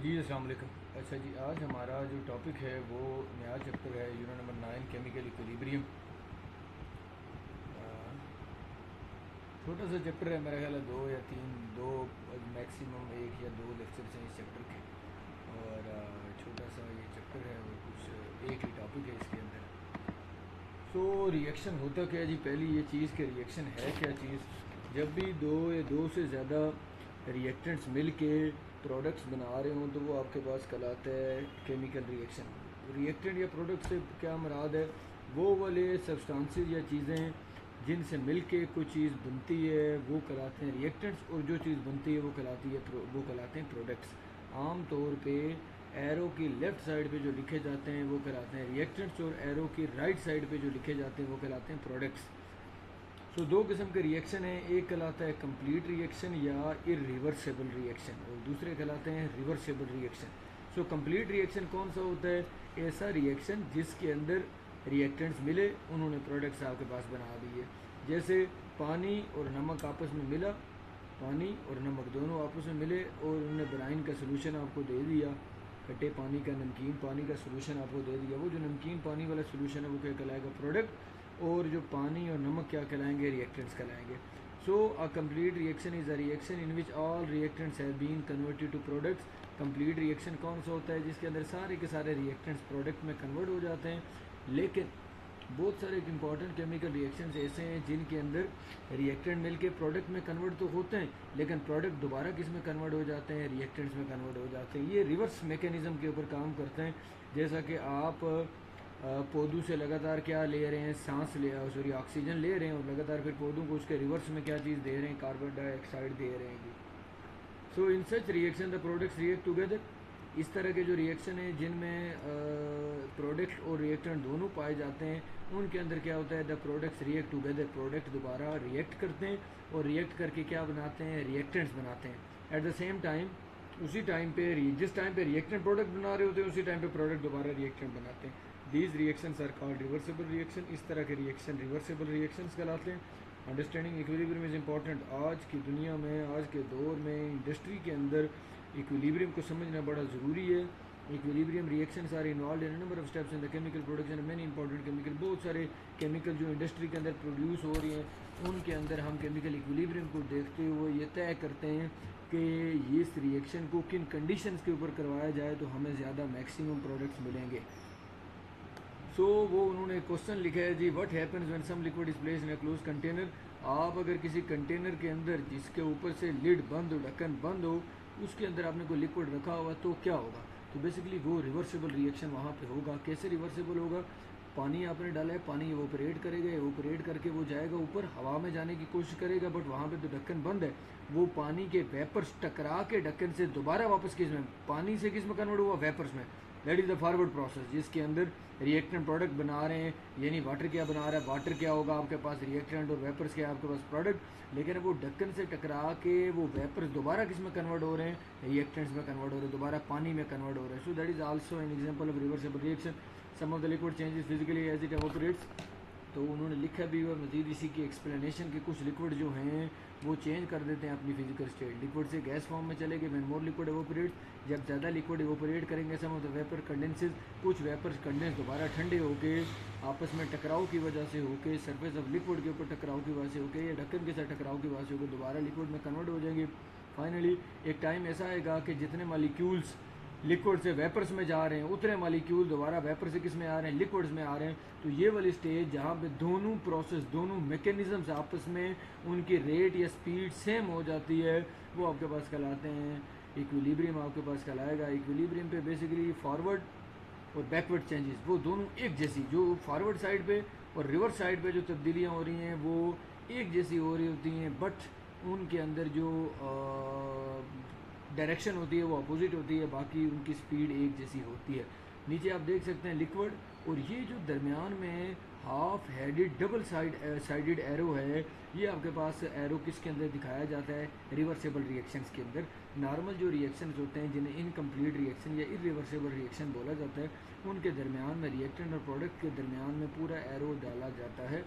जी अस्सलाम वालेकुम। अच्छा जी, आज हमारा जो टॉपिक है वो नया चैप्टर है, यूनिट नंबर 9, केमिकल इक्विलिब्रियम। छोटा सा चैप्टर है, मेरा ख्याल है दो मैक्सिमम एक या दो लेक्चर्स हैं इस चैप्टर के। और छोटा सा ये चैप्टर है और कुछ एक ही टॉपिक है इसके अंदर। सो रिएक्शन होता क्या है जी? पहली ये चीज़ कि रिएक्शन है क्या चीज़। जब भी दो या दो से ज़्यादा रिएक्टेंट्स मिल के प्रोडक्ट्स बना रहे हों तो वो आपके पास कहलाता है केमिकल रिएक्शन। रिएक्टेंट या प्रोडक्ट से क्या मुराद है? वो वाले सब्सटेंसेस या चीज़ें जिनसे मिल के कोई चीज़ बनती है वो कहलाते हैं रिएक्टेंट्स, और जो चीज़ बनती है वो कहलाते हैं प्रोडक्ट्स। आम तौर पे एरो की लेफ़्ट साइड पे जो लिखे जाते हैं वो कहलाते हैं रिएक्टेंट्स, और एरो की राइट साइड पे जो लिखे जाते हैं वो कहलाते हैं प्रोडक्ट्स। सो दो किस्म के रिएक्शन हैं, एक कहलाता है कंप्लीट रिएक्शन या इरिवर्सिबल रिएक्शन, और दूसरे कहलाते हैं reversible reaction. So complete reaction कौन सा होता है? ऐसा रिएक्शन जिसके अंदर रिएक्टेंट्स मिले, उन्होंने प्रोडक्ट्स आपके पास बना दिए। जैसे पानी और नमक आपस में मिला, पानी और नमक दोनों आपस में मिले और उन्होंने ब्राइन का सोल्यूशन आपको दे दिया, खट्टे पानी का नमकीन पानी का सोल्यूशन आपको दे दिया। वो जो नमकीन पानी वाला सोल्यूशन है वो क्या कहलाएगा? प्रोडक्ट। और जो पानी और नमक क्या कहलाएंगे? रिएक्टेंट्स कहलाएंगे। So a complete reaction is a reaction in which all reactants have been converted to products. Complete reaction कौन सा होता है? जिसके अंदर सारे के सारे रिएक्टेंट्स प्रोडक्ट में कन्वर्ट हो जाते हैं। लेकिन बहुत सारे इंपॉर्टेंट केमिकल रिएक्शंस ऐसे हैं जिनके अंदर रिएक्टेंट मिलके प्रोडक्ट में कन्वर्ट तो होते हैं, लेकिन प्रोडक्ट दोबारा किस में कन्वर्ट हो जाते हैं? रिएक्टेंट्स में कन्वर्ट हो जाते हैं। ये रिवर्स मैकेनिज्म के ऊपर काम करते हैं। जैसा कि आप पौधों से लगातार क्या ले रहे हैं? सांस ले, सॉरी, ऑक्सीजन ले रहे हैं, और लगातार फिर पौधों को उसके रिवर्स में क्या चीज़ दे रहे हैं? कार्बन डाइऑक्साइड दे रहे हैं। So in such reaction the products react together. इस तरह के जो रिएक्शन हैं जिनमें प्रोडक्ट और रिएक्टेंट दोनों पाए जाते हैं, उनके अंदर क्या होता है? The products react together. Product दोबारा रिएक्ट करते हैं और रिएक्ट करके क्या बनाते हैं? रिएक्टेंट्स बनाते हैं। एट द सेम टाइम, उसी टाइम पे जिस टाइम पे रिएक्टेंट प्रोडक्ट बना रहे होते हैं उसी टाइम पे प्रोडक्ट दोबारा रिएक्टेंट बनाते हैं। These reactions are called reversible reaction. इस तरह के रिएक्शन रिवर्सिबल रिएक्शंस कहलाते हैं। Understanding equilibrium is important. आज की दुनिया में, आज के दौर में, इंडस्ट्री के अंदर इक्विलिब्रियम को समझना बड़ा ज़रूरी है। Equilibrium reactions are involve in number of steps in the chemical production. Many important chemical, बहुत सारे केमिकल जो इंडस्ट्री के अंदर प्रोड्यूस हो रही हैं उनके अंदर हम केमिकल इक्विलिब्रियम को देखते हुए ये तय करते हैं कि इस रिएक्शन को किन कंडीशंस के ऊपर करवाया जाए तो हमें ज़्यादा मैक्सिमम प्रोडक्ट्स मिलेंगे। सो वो उन्होंने क्वेश्चन लिखा है जी, what happens when some liquid is placed in a close container. आप अगर किसी कंटेनर के अंदर जिसके ऊपर से लिड बंद हो, ढक्कन बंद हो, उसके अंदर आपने कोई लिक्विड रखा हुआ तो क्या होगा? तो बेसिकली वो रिवर्सिबल रिएक्शन वहाँ पे होगा। कैसे रिवर्सिबल होगा? पानी आपने डाला है, पानी एवोपरेट करेगा, एवोपरेट करके वो जाएगा ऊपर, हवा में जाने की कोशिश करेगा, बट वहाँ पे तो ढक्कन बंद है। वो पानी के वेपर्स टकरा के ढक्कन से दोबारा वापस किस में? पानी से किस में कन्वर्ट हुआ? वेपर्स में। That is the forward process, जिसके अंदर रिएक्टेंट प्रोडक्ट बना रहे हैं। यानी वाटर क्या बना रहा है? वाटर क्या होगा आपके पास? रिएक्टेंट। और वेपर्स क्या है आपके पास? प्रोडक्ट। लेकिन वो ढक्कन से टकरा के वो वेपर्स दोबारा किस में कन्वर्ट हो रहे हैं? रिएक्टेंट्स में कन्वर्ट हो रहे हैं, दोबारा पानी में कन्वर्ट हो रहे हैं। So that is also an example of reversible reaction. Some of the liquid changes physically as it evaporates. तो उन्होंने लिखा भी और मजीद इसी की एक्सप्लेनेशन के कुछ लिक्विड जो हैं वो चेंज कर देते हैं अपनी फिजिकल स्टेट। लिक्विड से गैस फॉर्म में चले गए। व्हेन मोर लिक्विड एवोपरेट्स, जब ज़्यादा लिक्विड एवोपरेट करेंगे, सम ऑफ द वेपर कंडेंसेस, कुछ वेपर्स कंडेंस दोबारा ठंडे होके आपस में टकराव की वजह से होके, सरफेस ऑफ लिक्विड के ऊपर टकराव की वजह से होके या ढक्कन के साथ टकराव की वजह से होकर दोबारा लिक्विड में कन्वर्ट हो जाएंगे। फाइनली एक टाइम ऐसा आएगा कि जितने मालिक्यूल्स लिक्विड से वेपर्स में जा रहे हैं उतने मालिक्यूल दोबारा वेपर से किस में आ रहे हैं? लिक्विड्स में आ रहे हैं। तो ये वाली स्टेज जहाँ पे दोनों प्रोसेस, दोनों मैकेनिज्म्स आपस में उनकी रेट या स्पीड सेम हो जाती है, वो आपके पास कहलाते हैं इक्विलिब्रियम। आपके पास कहलाएगा इक्विलिब्रियम पे बेसिकली फॉरवर्ड और बैकवर्ड चेंजेस वो दोनों एक जैसी, जो फॉरवर्ड साइड पे और रिवर्स साइड पे जो तब्दीलियाँ हो रही हैं वो एक जैसी हो रही होती हैं, बट उनके अंदर जो डायरेक्शन होती है वो अपोजिट होती है, बाकी उनकी स्पीड एक जैसी होती है। नीचे आप देख सकते हैं लिक्विड, और ये जो दरमियान में half headed double sided arrow है, ये आपके पास एरो किसके अंदर दिखाया जाता है? रिवर्सिबल रिएक्शंस के अंदर। नॉर्मल जो रिएक्शंस होते हैं जिन्हें इनकम्प्लीट रिएक्शन या इरिवर्सिबल रिएक्शन बोला जाता है, उनके दरमियान में रिएक्टेंट और प्रोडक्ट के दरमियान में पूरा एरो डाला जाता है,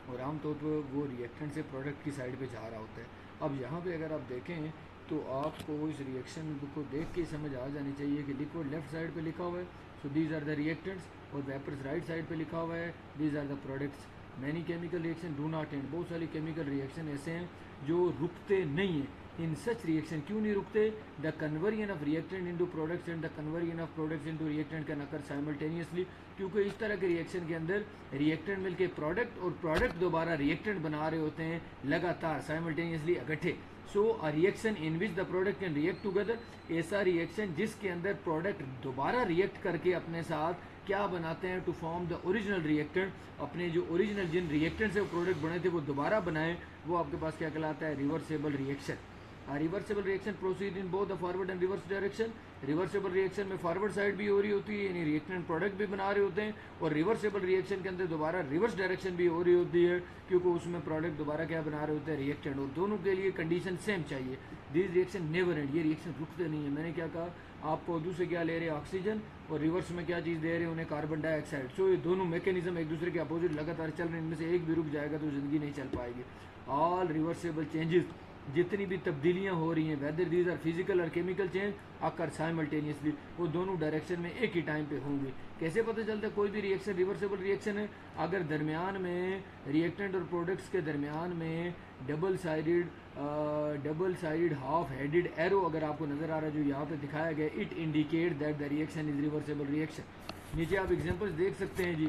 और आमतौर पर वो रिएक्टेंट से प्रोडक्ट की साइड पे जा रहा होता है। अब यहाँ पे अगर आप देखें तो आपको इस रिएक्शन को देख के समझ आ जानी चाहिए कि लिक्विड लेफ्ट साइड पे लिखा हुआ है, so these are the reactants, और वेपर्स राइट साइड पे लिखा हुआ है, these are the products. Many chemical reaction do not end, बहुत सारी केमिकल रिएक्शन ऐसे हैं जो रुकते नहीं हैं। इन सच रिएक्शन क्यों नहीं रुकते? The conversion of reactant into products and the conversion of products into reactant can occur simultaneously, क्योंकि इस तरह के रिएक्शन के अंदर रिएक्टेंट मिलके प्रोडक्ट और प्रोडक्ट दोबारा रिएक्टेंट बना रहे होते हैं लगातार साइमल्टेनियसली इकट्ठे। So a reaction in which the product can react together, ऐसा रिएक्शन जिसके अंदर प्रोडक्ट दोबारा रिएक्ट करके अपने साथ क्या बनाते हैं, to form the original reactant, अपने जो ओरिजिनल जिन रिएक्टेंट से वो प्रोडक्ट बने थे वो दोबारा बनाएं, वो आपके पास क्या कहलाता है? Reversible reaction. Reversible reaction proceed in both the forward and reverse direction. Reversible reaction में फॉरवर्ड साइड भी हो रही होती है, यानी रिएक्टेंट प्रोडक्ट भी बना रहे होते हैं, और रिवर्सेबल रिएक्शन के अंदर दोबारा रिवर्स डायरेक्शन भी हो रही होती है, क्योंकि उसमें प्रोडक्ट दोबारा क्या बना रहे होते हैं? रिएक्टेंट। और दोनों के लिए कंडीशन सेम चाहिए। दिस रिएक्शन नेवर एंड, ये रिएक्शन रुकते नहीं है। मैंने क्या कहा आपको? दूसरे क्या ले रहे हैं? ऑक्सीजन, और रिवर्स में क्या चीज़ दे रहे हैं उन्हें? Carbon dioxide. सो ये दोनों मैकेनिज्म एक दूसरे के अपोजिट लगातार चल रहे हैं, इनमें से एक भी रुक जाएगा तो ज़िंदगी नहीं चल पाएगी। ऑल रिवर्सेबल चेंजेस, जितनी भी तब्दीलियां हो रही हैं, वेदर दीज आर फिजिकल और केमिकल चेंज, अकर साइमल्टेनियसली, वो दोनों डायरेक्शन में एक ही टाइम पे होंगे। कैसे पता चलता है कोई भी रिएक्शन रिवर्सेबल रिएक्शन है? अगर दरमियान में रिएक्टेंट और प्रोडक्ट्स के दरमियान में double sided half headed arrow अगर आपको नज़र आ रहा है जो यहाँ पे दिखाया गया, it indicate that the reaction is reversible reaction. नीचे आप एग्जांपल्स देख सकते हैं जी।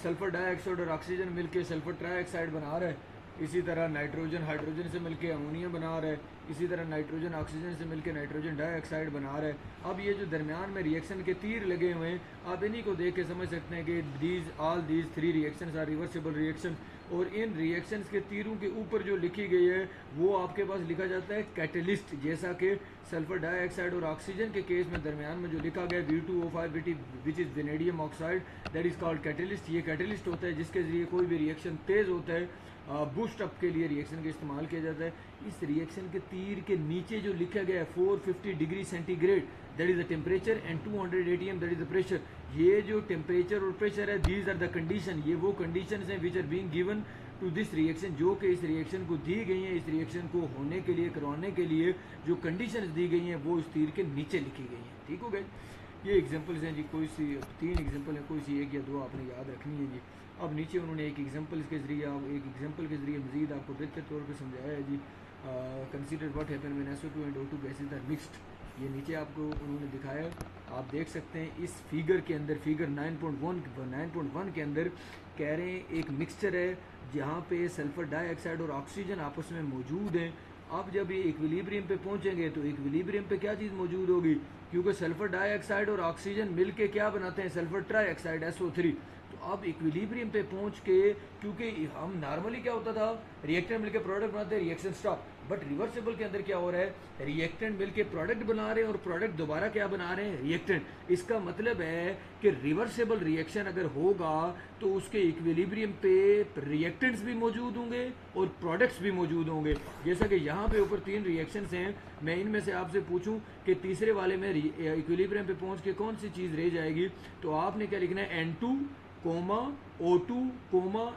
सल्फर डाइऑक्साइड और ऑक्सीजन मिलके सल्फर ट्राइऑक्साइड बना रहा है, इसी तरह नाइट्रोजन हाइड्रोजन से मिलके अमोनिया बना रहा है, इसी तरह नाइट्रोजन ऑक्सीजन से मिलके नाइट्रोजन डाइऑक्साइड बना रहा है। अब ये जो दरमियान में रिएक्शन के तीर लगे हुए हैं, आप इन्हीं को देख के समझ सकते हैं कि all these three reactions are reversible reaction. और इन रिएक्शंस के तीरों के ऊपर जो लिखी गई है वो आपके पास लिखा जाता है कैटलिस्ट, जैसा कि सल्फर डाइऑक्साइड और ऑक्सीजन के केस में दरमियान में जो लिखा गया V2O5 which is vanadium oxide, that is called catalyst. ये कैटलिस्ट होता है जिसके जरिए कोई भी रिएक्शन तेज़ होता है, बूस्ट अप के लिए रिएक्शन का इस्तेमाल किया जाता है। इस रिएक्शन के तीर के नीचे जो लिखा गया है 450 degree centigrade, that is the temperature, and 200 ATM that is the pressure. ये जो टेम्परेचर और प्रेशर है, दीज आर द कंडीशन, ये वो कंडीशन हैं which are being given to this reaction, जो कि इस रिएक्शन को दी गई हैं। इस रिएक्शन को होने के लिए, करवाने के लिए जो कंडीशन दी गई हैं वो इस तीर के नीचे लिखी गई हैं। ठीक हो गए? ये एग्जाम्पल्स हैं जी, कोई सी 3 एग्जाम्पल है, कोई सी 1 या 2 आपने याद रखनी है जी। अब नीचे उन्होंने एक एग्जाम्पल के ज़रिए मज़ीद आपको बेहतर तौर पर समझाया है जी। Consider what happen when SO2 and O2 gases are mixed, ये नीचे आपको उन्होंने दिखाया, आप देख सकते हैं इस फिगर के अंदर, फिगर 9.1 के अंदर कह रहे हैं एक मिक्सचर है जहाँ पे सल्फर डाइऑक्साइड और ऑक्सीजन आपस में मौजूद हैं। अब जब ये इक्विलिब्रियम पे पहुंचेंगे तो इक्विलिब्रियम पे क्या चीज़ मौजूद होगी? क्योंकि सल्फर डाइऑक्साइड और ऑक्सीजन मिलके क्या बनाते हैं? Sulphur trioxide SO3। तो अब इक्विलिब्रियम पे पहुंच के, क्योंकि हम नॉर्मली क्या होता था, रिएक्टेंट मिलके प्रोडक्ट बनाते हैं, रिएक्शन स्टॉप, बट रिवर्सिबल के अंदर क्या हो रहा है? रिएक्टेंट मिलके प्रोडक्ट बना रहे हैं और प्रोडक्ट दोबारा क्या बना रहे हैं? रिएक्टेंट। इसका मतलब है कि रिवर्सिबल रिएक्शन अगर होगा तो उसके इक्विलिब्रियम पे रिएक्टेंट्स भी मौजूद होंगे और प्रोडक्ट्स भी मौजूद होंगे। जैसा कि यहाँ पे ऊपर 3 रिएक्शंस हैं, मैं इनमें से आपसे पूछूं कि तीसरे वाले में इक्विलिब्रियम पे पहुँच के कौन सी चीज़ रह जाएगी, तो आपने क्या लिखना है? N2, O2,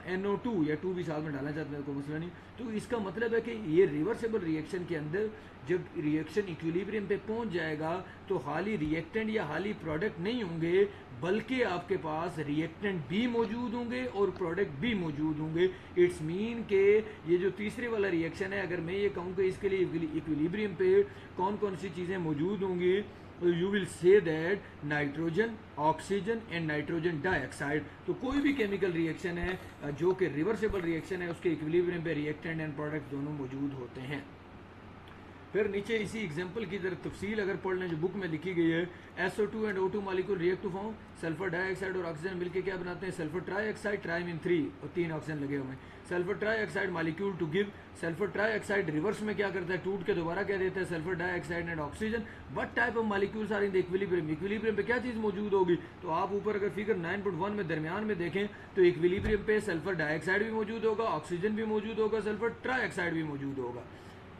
NO2, या 2 भी साथ में डालना चाहते हैं, कोई मसला नहीं। तो इसका मतलब है कि ये रिवर्सिबल रिएक्शन के अंदर जब रिएक्शन इक्विलिब्रियम पे पहुंच जाएगा तो हाली रिएक्टेंट या हाली प्रोडक्ट नहीं होंगे, बल्कि आपके पास रिएक्टेंट भी मौजूद होंगे और प्रोडक्ट भी मौजूद होंगे। इट्स मीन के ये जो तीसरे वाला रिएक्शन है, अगर मैं ये कहूँ कि इसके लिए इक्विलिब्रियम पे कौन कौन सी चीज़ें मौजूद होंगी, you will say that nitrogen, oxygen and nitrogen dioxide. तो कोई भी केमिकल रिएक्शन है जो कि रिवर्सिबल रिएक्शन है, उसके इक्विलिब्रियम पे रिएक्टेंट एंड प्रोडक्ट दोनों मौजूद होते हैं। फिर नीचे इसी एग्जांपल की जरा तफसील अगर पढ़ लें जो बुक में लिखी गई है, SO2 and O2 molecule react to form sulphur dioxide और ऑक्सीजन मिलकर क्या बनाते हैं? सल्फर ट्राइऑक्साइड, ट्राइमीन 3 और 3 ऑक्सीजन लगे हुए हैं। Sulphur trioxide molecule to give, sulphur trioxide reverse में क्या करता है? टूट के दोबारा क्या देता है? Sulphur dioxide and oxygen. What type of molecules are in the equilibrium? Equilibrium पे क्या चीज़ मौजूद होगी? तो आप ऊपर अगर फिगर 9.1 में दरमियान में देखें तो इक्विलिब्रियम पे सल्फर डाइऑक्साइड भी मौजूद होगा, ऑक्सीजन भी मौजूद होगा, सल्फर ट्राइऑक्साइड भी मौजूद होगा।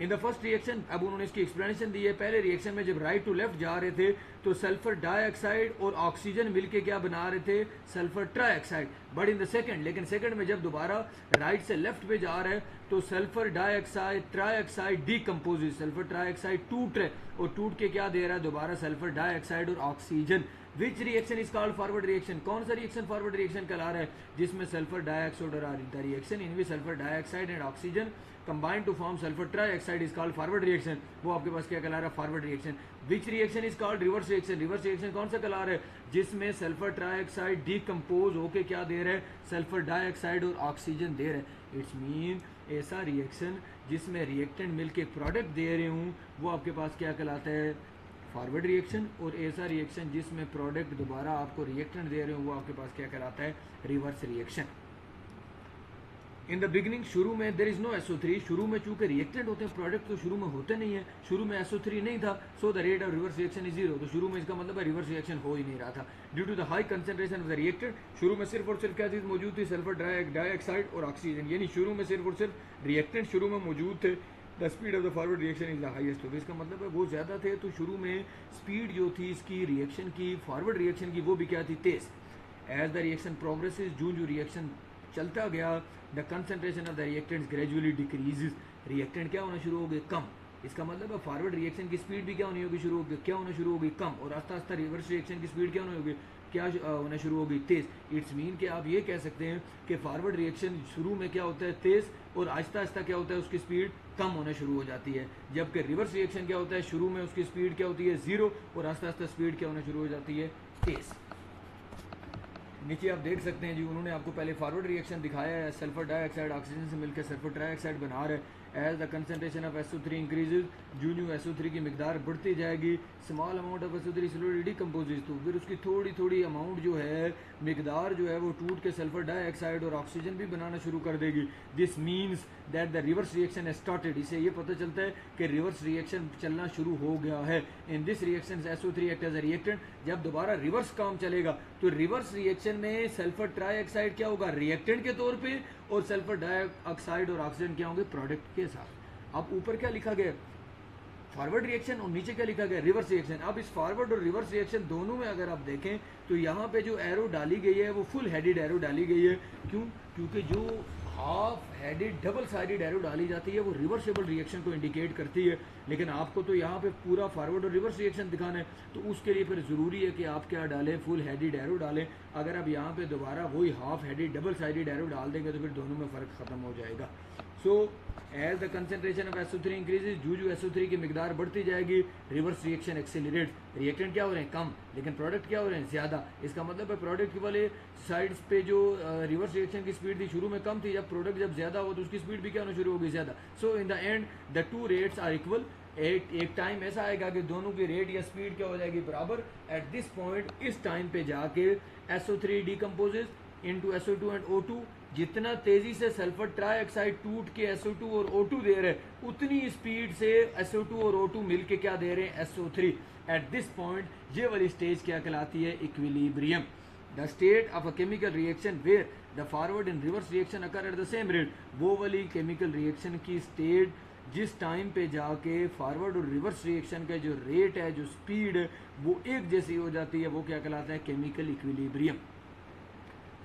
इन द फर्स्ट रिएक्शन, अब उन्होंने इसकी एक्सप्लेनेशन दी है। पहले रिएक्शन में जब राइट टू लेफ्ट जा रहे थे तो सल्फर डाइऑक्साइड और ऑक्सीजन मिलके क्या बना रहे थे, sulphur trioxide. But in the second, लेकिन सेकंड में जब दोबारा राइट से लेफ्ट पे जा रहे हैं तो sulphur dioxide trioxide decomposes, sulphur trioxide टूट रहे और टूट के क्या दे रहा है दोबारा सल्फर डाइऑक्साइड और oxygen. Which reaction is called forward reaction, कौन सा रिएक्शन फॉरवर्ड रिएक्शन कहला रहा है, जिसमें सल्फर डाइऑक्साइड और the reaction in which sulphur dioxide and oxygen combine to form sulphur trioxide is called forward reaction. वो आपके पास क्या कहला रहा है, forward reaction. Which reaction is called reverse reaction, reverse reaction कौन सा कहला रहा है, जिसमें सल्फर ट्राइऑक्साइड डीकम्पोज होके क्या दे रहा है, सल्फर डाइऑक्साइड और ऑक्सीजन दे रहा है। इट्स मीन ऐसा रिएक्शन जिसमें रिएक्टेंट मिलके प्रोडक्ट दे रहे हूँ वो आपके पास क्या कहलाता है, फॉरवर्ड रिएक्शन। और ऐसा रिएक्शन जिसमें प्रोडक्ट दोबारा आपको रिएक्टेंट दे रहे हो वो आपके पास क्या कहलाता है, reverse reaction. In the beginning, शुरू में देयर इज नो SO3, शुरू में चूंकि रिएक्टेंट होते हैं प्रोडक्ट तो शुरू में होते नहीं है, शुरू में SO3 नहीं था, so the rate of reverse reaction is 0, तो शुरू में इसका मतलब है रिवर्स रिएक्शन हो ही नहीं रहा था due to the high concentration of the reactant. शुरू में सिर्फ और सिर्फ क्या चीज मौजूद थी, सल्फर डाइऑक्साइड और ऑक्सीजन, यानी शुरू में सिर्फ और सिर्फ रिएक्टेंट शुरू में मौजूद थे। The speed of the forward reaction is the highest, तो इसका मतलब है वो ज़्यादा थे, तो शुरू में स्पीड जो थी इसकी रिएक्शन की, फॉरवर्ड रिएक्शन की, वो भी क्या थी, तेज। एज द रिएक्शन प्रोग्रेसेस, जो रिएक्शन चलता गया, the concentration of the reactants gradually decreases, reactant क्या होना शुरू हो गए, कम। इसका मतलब है फॉरवर्ड रिएक्शन की स्पीड भी क्या होनी होगी, शुरू होगी क्या होना शुरू होगी, कम, और आस्ता आस्ता रिवर्स रिएक्शन की स्पीड क्या होनी होगी, क्या होना शुरू होगी, तेज। इट्स मीन कि आप ये कह सकते हैं कि फॉरवर्ड रिएक्शन शुरू में क्या होता है, तेज, और आहिस्ता आहिस्ता क्या होता है, उसकी स्पीड कम होना शुरू हो जाती है। जबकि रिवर्स रिएक्शन क्या होता है, शुरू में उसकी स्पीड क्या होती है, 0, और आहिस्ता आहिस्ता स्पीड क्या होना शुरू हो जाती है, तेज। नीचे आप देख सकते हैं जी, उन्होंने आपको पहले फॉरवर्ड रिएक्शन दिखाया है, सल्फर डाइऑक्साइड ऑक्सीजन से मिलकर सल्फर ट्राइऑक्साइड बना रहा है। As the concentration of SO3 increases, जो SO3 की मिकदार बढ़ती जाएगी, small amount of SO3 slowly decomposes, तो फिर उसकी थोड़ी थोड़ी अमाउंट जो है, मिकदार जो है वो टूट के सल्फर डाइऑक्साइड और ऑक्सीजन भी बनाना शुरू कर देगी। This means that the reverse reaction started, इससे ये पता चलता है कि रिवर्स रिएक्शन चलना शुरू हो गया है। In this reaction SO3 act as a reactant, जब दोबारा रिवर्स काम चलेगा तो रिवर्स रिएक्शन में सल्फर ट्राइऑक्साइड क्या होगा, रिएक्टेंट के तौर पे, और सल्फर डाइऑक्साइड और ऑक्सीजन क्या होंगे, प्रोडक्ट के साथ। अब ऊपर क्या लिखा गया, फॉरवर्ड रिएक्शन, और नीचे क्या लिखा गया, रिवर्स रिएक्शन। अब इस फॉरवर्ड और रिवर्स रिएक्शन दोनों में अगर आप देखें तो यहाँ पे जो एरो डाली गई है वो फुल हेडेड एरो डाली गई है। क्यों, क्योंकि जो half headed double sided arrow डाली जाती है वो रिवर्सेबल रिएक्शन को इंडिकेट करती है, लेकिन आपको तो यहाँ पे पूरा फॉरवर्ड और रिवर्स रिएक्शन दिखाना है, तो उसके लिए फिर ज़रूरी है कि आप क्या डालें, फुल हेडेड एरो डालें। अगर आप यहाँ पे दोबारा वही half headed double sided arrow डाल देंगे तो फिर दोनों में फ़र्क ख़त्म हो जाएगा। So as the concentration of SO3 increases, जो SO3 की मिकदार बढ़ती जाएगी, रिवर्स रिएक्शन एक्सेलरेट, रिएक्टेंट क्या हो रहे हैं, कम, लेकिन प्रोडक्ट क्या हो रहे हैं, ज़्यादा। इसका मतलब है प्रोडक्ट वाले साइड्स पे जो रिवर्स रिएक्शन की स्पीड थी शुरू में कम थी, जब प्रोडक्ट जब ज़्यादा हो तो उसकी स्पीड भी क्या होना शुरू होगी, ज़्यादा। So in the end the two rates are equal, एक टाइम ऐसा आएगा कि दोनों की रेट या स्पीड क्या हो जाएगी, बराबर। एट दिस पॉइंट, इस टाइम पे जाके SO3 decomposes into SO2 and O2, जितना तेजी से सल्फर ट्राइऑक्साइड टूट के SO2 और O2 दे रहे हैं, उतनी स्पीड से SO2 और O2 मिलके क्या दे रहे हैं, SO3। एट दिस पॉइंट ये वाली स्टेज क्या कहलाती है, equilibrium. The state of a chemical reaction where the forward and reverse reaction occur at the same rate, वो वाली केमिकल रिएक्शन की स्टेट जिस टाइम पे जाके फॉरवर्ड और रिवर्स रिएक्शन का जो रेट है, जो स्पीड है, वो एक जैसी हो जाती है, वो क्या कहलाता है, chemical equilibrium.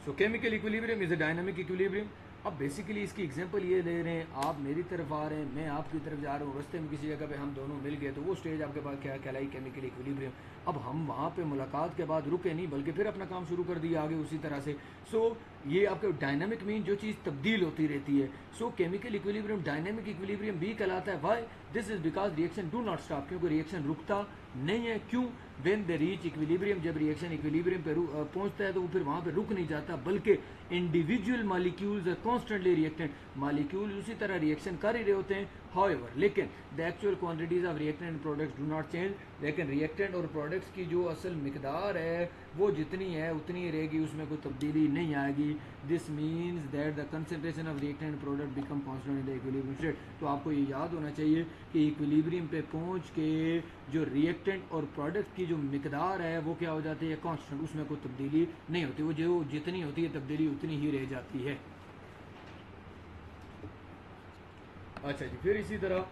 So chemical equilibrium is a dynamic equilibrium. अब बेसिकली इसकी एग्जांपल ये ले रहे हैं, आप मेरी तरफ आ रहे हैं, मैं आपकी तरफ जा रहा हूँ, रास्ते में किसी जगह पे हम दोनों मिल गए, तो वो स्टेज आपके पास क्या कहलाई, केमिकल इक्विलिब्रियम। अब हम वहाँ पे मुलाकात के बाद रुके नहीं, बल्कि फिर अपना काम शुरू कर दिया आगे उसी तरह से। सो ये आपके डायनामिक मीन जो चीज़ तब्दील होती रहती है। So chemical equilibrium dynamic equilibrium भी कहलाता है। Why, this is because reaction do not stop, क्योंकि रिएक्शन रुकता नहीं है। क्यों, व्हेन दे रीच इक्विलिब्रियम, जब रिएक्शन इक्विलिब्रियम पे पहुंचता है तो वो फिर वहाँ पे रुक नहीं जाता, बल्कि individual molecules are constantly reactant, molecule उसी तरह रिएक्शन कर ही रहे होते हैं। हाउएवर, लेकिन the actual quantities of reactant and products do not change, लेकिन रिएक्टेंट और प्रोडक्ट्स की जो असल मिकदार है वो जितनी है उतनी ही रहेगी, उसमें कोई तब्दीली नहीं आएगी। This means that the concentration of reactant and product become constant in the equilibrium state. तो आपको ये याद होना चाहिए कि इक्विलिब्रियम पे पहुंच के जो रिएक्टेंट और प्रोडक्ट की जो मिकदार है वो क्या हो जाती है, कांस्टेंट, उसमें कोई तब्दीली नहीं होती, वो जो जितनी होती है तब्दीली उतनी ही रह जाती है। अच्छा जी, फिर इसी तरह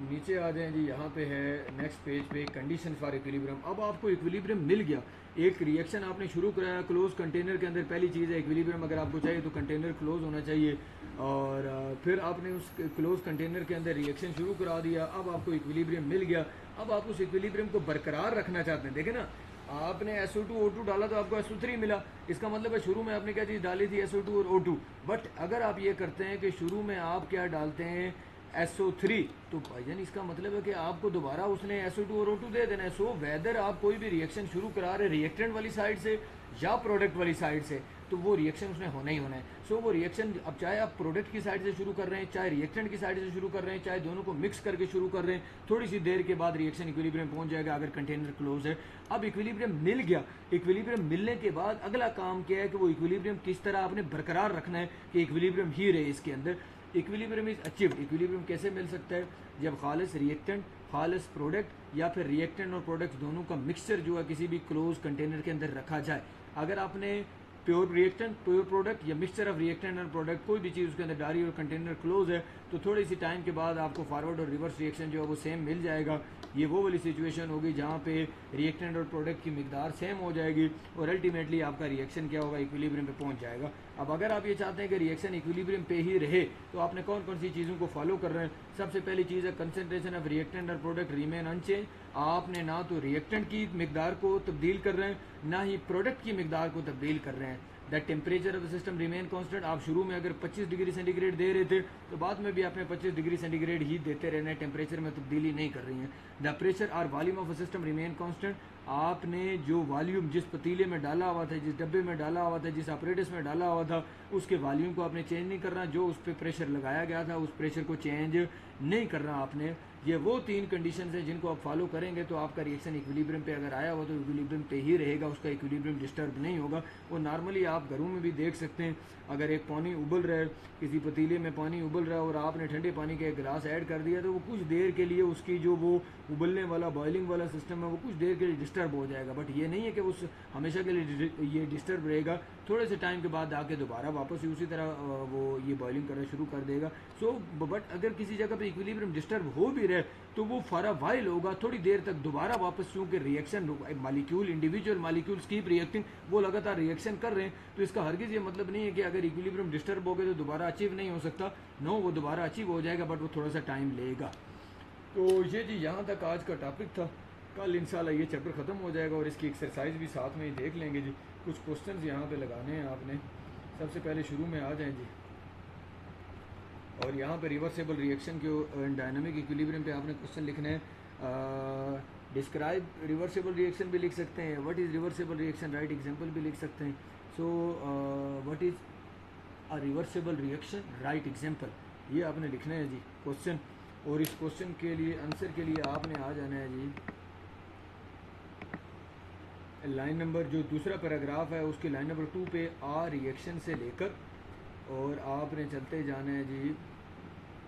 नीचे आ जाएं जी, यहाँ पे है नेक्स्ट पेज पे कंडीशन फॉर इक्विलिब्रियम। अब आपको इक्विलिब्रियम मिल गया, एक रिएक्शन आपने शुरू कराया क्लोज कंटेनर के अंदर। पहली चीज़ है इक्विलिब्रियम अगर आपको चाहिए तो कंटेनर क्लोज होना चाहिए, और फिर आपने उस क्लोज कंटेनर के अंदर रिएक्शन शुरू करा दिया। अब आपको इक्विलिब्रियम मिल गया, अब आप उस इक्विलिब्रियम को बरकरार रखना चाहते हैं। देखें ना, आपने SO2 O2 डाला तो आपको SO3 मिला, इसका मतलब है शुरू में आपने क्या चीज़ डाली थी, SO2 और O2। बट अगर आप ये करते हैं कि शुरू में आप क्या डालते हैं, SO3, तो भाईजान इसका मतलब है कि आपको दोबारा उसने SO2 और O2 दे देना है। सो वेदर आप कोई भी रिएक्शन शुरू करा रहे रिएक्टेंट वाली साइड से या प्रोडक्ट वाली साइड से, तो वो रिएक्शन उसने होना ही होना है। सो वो रिएक्शन अब चाहे आप प्रोडक्ट की साइड से शुरू कर रहे हैं, चाहे रिएक्टेंट की साइड से शुरू कर रहे हैं, चाहे दोनों को मिक्स करके शुरू कर रहे हैं, थोड़ी सी देर के बाद रिएक्शन इक्विलिब्रियम पहुंच जाएगा अगर कंटेनर क्लोज है। अब इक्विलिब्रियम मिल गया, इक्विलिब्रियम मिलने के बाद अगला काम क्या है कि वो इक्विलिब्रियम किस तरह आपने बरकरार रखना है कि इक्विलिब्रियम ही रहे इसके अंदर। इक्विलिब्रियम इज अचीव्ड, इक्विलिब्रियम कैसे मिल सकता है, जब खालिस रिएक्टेंट, खालिस प्रोडक्ट या फिर रिएक्टेंट और प्रोडक्ट दोनों का मिक्सचर जो है किसी भी क्लोज कंटेनर के अंदर रखा जाए। अगर आपने प्योर रिएक्टेंट, प्योर प्रोडक्ट या मिक्सचर ऑफ रिएक्टेंट और प्रोडक्ट कोई भी चीज़ उसके अंदर डाली और कंटेनर क्लोज है, तो थोड़ी सी टाइम के बाद आपको फॉरवर्ड और रिवर्स रिएक्शन जो है वो सेम मिल जाएगा। ये वो वाली सिचुएशन होगी जहाँ पे रिएक्टेंट और प्रोडक्ट की मिकदार सेम हो जाएगी और अल्टीमेटली आपका रिएक्शन क्या होगा, इक्विलिब्रियम पे पहुँच जाएगा। अब अगर आप ये चाहते हैं कि रिएक्शन इक्विलिब्रियम पे ही रहे, तो आपने कौन कौन सी चीज़ों को फॉलो कर रहे हैं। सबसे पहली चीज़ है कंसनट्रेशन ऑफ रिएक्टेंट और प्रोडक्ट रिमेन अनचेंज। आपने ना तो रिएक्टेंट की मिकदार को तब्दील कर रहे हैं, ना ही प्रोडक्ट की मिकदार को तब्दील कर रहे हैं। The temperature of the system remain constant. आप शुरू में अगर 25 डिग्री सेंटीग्रेड दे रहे थे तो बाद में भी आपने 25 डिग्री सेंटीग्रेड ही देते रहना है, टेम्परेचर में तब्दीली नहीं कर रही है। द प्रेशर और volume of the system remain constant. आपने जो वॉल्यूम जिस पतीले में डाला हुआ था, जिस डब्बे में डाला हुआ था, जिस ऑपरेटस में डाला हुआ था, उसके वॉल्यूम को आपने चेंज नहीं करना। जो उस पर प्रेशर लगाया गया था उस प्रेशर को चेंज नहीं करना आपने। ये वो तीन कंडीशन हैं जिनको आप फॉलो करेंगे तो आपका रिएक्शन इक्विलिब्रियम पे अगर आया हुआ तो इक्विलिब्रियम पे ही रहेगा, उसका इक्विलिब्रियम डिस्टर्ब नहीं होगा। वो नॉर्मली आप घरों में भी देख सकते हैं, अगर एक पानी उबल रहा है, किसी पतीले में पानी उबल रहा है और आपने ठंडे पानी का एक गिलास ऐड कर दिया, तो वो कुछ देर के लिए उसकी जो वो उबलने वाला बॉइलिंग वाला सिस्टम है वो कुछ देर के लिए डिस्टर्ब हो जाएगा। बट ये नहीं है कि उस हमेशा के लिए ये डिस्टर्ब रहेगा, थोड़े से टाइम के बाद आके दोबारा वापस ही उसी तरह वो ये बॉइलिंग करना शुरू कर देगा। सो बट अगर किसी जगह पे इक्विलिब्रियम डिस्टर्ब हो भी रहे तो वो फॉर अ वाइल होगा, थोड़ी देर तक दोबारा वापस, क्योंकि reaction molecule, individual molecules keep reacting, वो लगातार रिएक्शन कर रहे हैं। तो इसका हरगिज़ ये मतलब नहीं है कि अगर इक्विलिब्रियम डिस्टर्ब हो गए तो दोबारा अचीव नहीं हो सकता। नो, वो दोबारा अचीव हो जाएगा, बट वो थोड़ा सा टाइम लेगा। तो ये जी यहाँ तक आज का टॉपिक था। कल इंशाल्लाह ये चैप्टर ख़त्म हो जाएगा और इसकी एक्सरसाइज भी साथ में ही देख लेंगे जी। कुछ क्वेश्चंस यहाँ पे लगाने हैं आपने। सबसे पहले शुरू में आ जाएं जी, और यहाँ पे रिवर्सेबल रिएक्शन के डायनामिक इक्विलिब्रियम पे आपने क्वेश्चन लिखना है। डिस्क्राइब रिवर्सेबल रिएक्शन भी लिख सकते हैं, what is reversible reaction, right example भी लिख सकते हैं। So what is a reversible reaction, right example, ये आपने लिखना है जी क्वेश्चन। और इस क्वेश्चन के लिए आंसर के लिए आपने आ जाना है जी लाइन नंबर, जो दूसरा पैराग्राफ है उसके लाइन नंबर 2 पे आ रिएक्शन से लेकर और आपने चलते जाना है जी,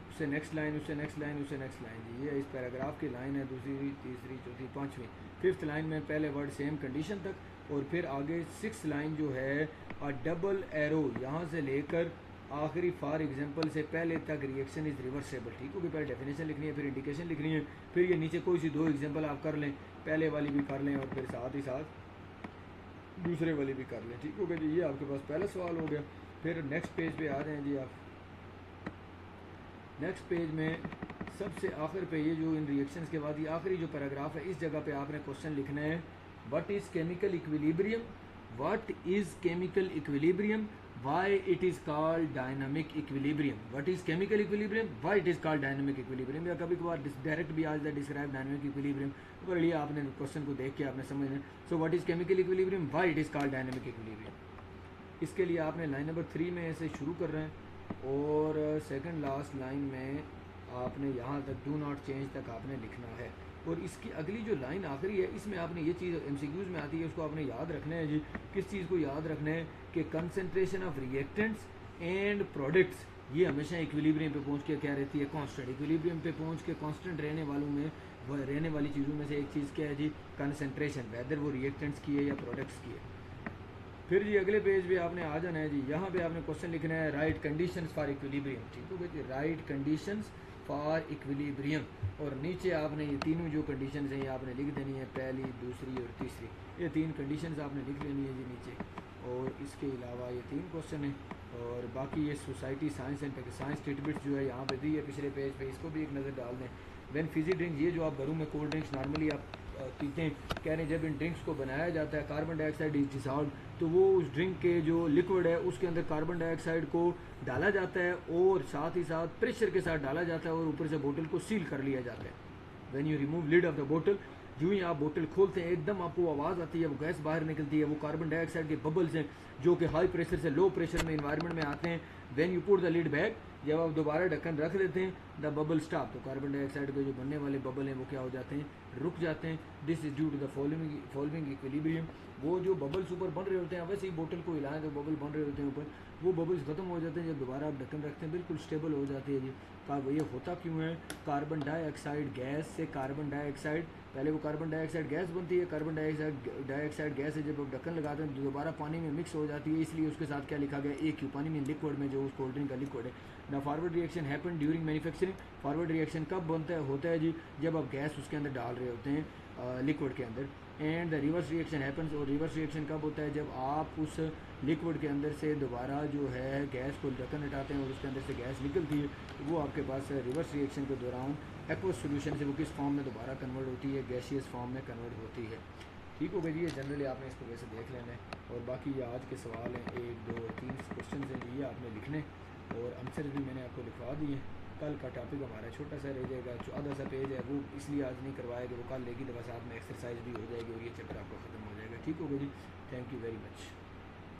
उससे नेक्स्ट लाइन, उससे नेक्स्ट लाइन, उससे नेक्स्ट लाइन जी। ये इस पैराग्राफ की लाइन है, दूसरी, तीसरी, चौथी, पाँचवीं, फिफ्थ लाइन में पहले वर्ड सेम कंडीशन तक, और फिर आगे सिक्स लाइन जो है अ डबल एरो, यहाँ से लेकर आखिरी फॉर एग्जांपल से पहले तक रिएक्शन इज़ रिवर्सेबल। ठीक होगी, पहले डेफिनेशन लिखनी है, फिर इंडिकेशन लिखनी है, फिर ये नीचे कोई सी दो एग्जांपल आप कर लें, पहले वाली भी कर लें और फिर साथ ही साथ दूसरे वाली भी कर लें। ठीक हो गया जी, ये आपके पास पहला सवाल हो गया। फिर नेक्स्ट पेज पे आ जाएं जी आप। नेक्स्ट पेज में सबसे आखिर पे ये जो इन रिएक्शंस के बाद ये आखिरी जो पैराग्राफ है, इस जगह पे आपने क्वेश्चन लिखना है, what is chemical equilibrium, what is chemical equilibrium, why it is called dynamic equilibrium, what is chemical equilibrium, why it is called dynamic equilibrium, या कभी कभार डायरेक्ट भी आज डिस्क्राइब डायनामिक इक्विलिब्रियम, पर ये आपने क्वेश्चन को देख के आपने समझना। So what is chemical equilibrium, why it is called dynamic equilibrium. इसके लिए आपने लाइन नंबर 3 में ऐसे शुरू कर रहे हैं और सेकंड लास्ट लाइन में आपने यहाँ तक डू नॉट चेंज तक आपने लिखना है। और इसकी अगली जो लाइन आखिरी है, इसमें आपने ये चीज़ MCQs में आती है, उसको आपने याद रखना है जी। किस चीज़ को याद रखना है कि concentration of reactants and products ये हमेशा इक्विलिब्रियम पे पहुँच के क्या रहती है, कांस्टेंट। इक्विलिब्रियम पे पहुँच के कांस्टेंट रहने वालों में, रहने वाली चीज़ों में से एक चीज़ क्या है जी, कंसनट्रेशन, वेदर वो रिएक्टेंट्स की है या प्रोडक्ट्स की है। फिर जी अगले पेज पे आपने आ जाना है जी, यहाँ पे आपने क्वेश्चन लिखना है, राइट कंडीशंस फॉर इक्विलिब्रियम। ठीक हो गया जी, राइट कंडीशंस फॉर इक्विलिब्रियम। और नीचे आपने ये तीनों जो कंडीशन हैं ये आपने लिख देनी है, पहली, दूसरी और तीसरी, ये 3 कंडीशन आपने लिख लेनी है जी नीचे। और इसके अलावा ये 3 क्वेश्चन हैं। और बाकी ये society science and science titbits जो है यहाँ पे दी है पिछले पेज पे, इसको भी एक नज़र डाल दें। व्हेन फिजी ड्रिंक, ये जो आप घरों में कोल्ड ड्रिंक्स नॉर्मली आप पीते हैं, कह रहे हैं जब इन ड्रिंक्स को बनाया जाता है कार्बन डाइऑक्साइड इज डिसॉल्व्ड, तो वो उस ड्रिंक के जो लिक्विड है उसके अंदर कार्बन डाइऑक्साइड को डाला जाता है और साथ ही साथ प्रेशर के साथ डाला जाता है और ऊपर से बोतल को सील कर लिया जाता है। When you remove lid off the बोतल, जो ही आप बोतल खोलते हैं एकदम आपको आवाज़ आती है, वो गैस बाहर निकलती है, वो कार्बन डाइऑक्साइड के बबल्स हैं जो कि हाई प्रेशर से लो प्रेशर में इन्वायरमेंट में आते हैं। When you put the lid back, जब आप दोबारा ढक्कन रख देते हैं, द बबल स्टॉप, तो कार्बन डाइऑक्साइड के जो बनने वाले बबल हैं वो क्या हो जाते हैं, रुक जाते हैं। This is due to the following equilibrium, वो जो बबल्स ऊपर बन रहे होते हैं, वैसे ही बोतल को हिलाएं तो बबल बन रहे होते हैं ऊपर, वो बबल्स खत्म हो जाते हैं जब दोबारा आप ढक्कन रखते हैं, बिल्कुल स्टेबल हो जाती है जी। ये होता क्यों है, कार्बन डाइऑक्साइड गैस से कार्बन डाइऑक्साइड, पहले वो कार्बन डाइऑक्साइड गैस बनती है, कार्बन डाइऑक्साइड गैस है जब आप ढक्कन लगाते हैं तो दोबारा पानी में मिक्स हो जाती है, इसलिए उसके साथ क्या लिखा गया, AQ, पानी में लिक्विड में जो उस कोल्ड ड्रिंक का लिक्विड है। ना forward reaction happen during manufacturing, forward reaction कब बनता है, होता है जी जब आप गैस उसके अंदर डाल रहे होते हैं लिक्विड के अंदर। And the reverse reaction happens, और रिवर्स रिएक्शन कब होता है, जब आप उस लिक्विड के अंदर से दोबारा जो है गैस को ढक्कन हटाते हैं और उसके अंदर से गैस निकलती है, तो वो आपके पास रिवर्स रिएक्शन के दौरान एक्वस सोल्यूशन से वो किस फॉर्म में दोबारा कन्वर्ट होती है, गैसियस फॉर्म में कन्वर्ट होती है। ठीक हो गया जी, ये जनरली आपने इसको वैसे देख लेना है। और बाकी ये आज के सवाल हैं, 1 2 3 क्वेश्चन हैं जी, ये आपने लिखने और आंसर भी मैंने आपको लिखवा दिए। कल का टॉपिक हमारा छोटा सा रह जाएगा, जो आधा सा पेज है वो इसलिए आज नहीं करवाएगा, वो कल लेगी दफ़ा साथ में एक्सरसाइज भी हो जाएगी और ये चैप्टर आपका ख़त्म हो जाएगा। ठीक होगा जी, थैंक यू वेरी मच।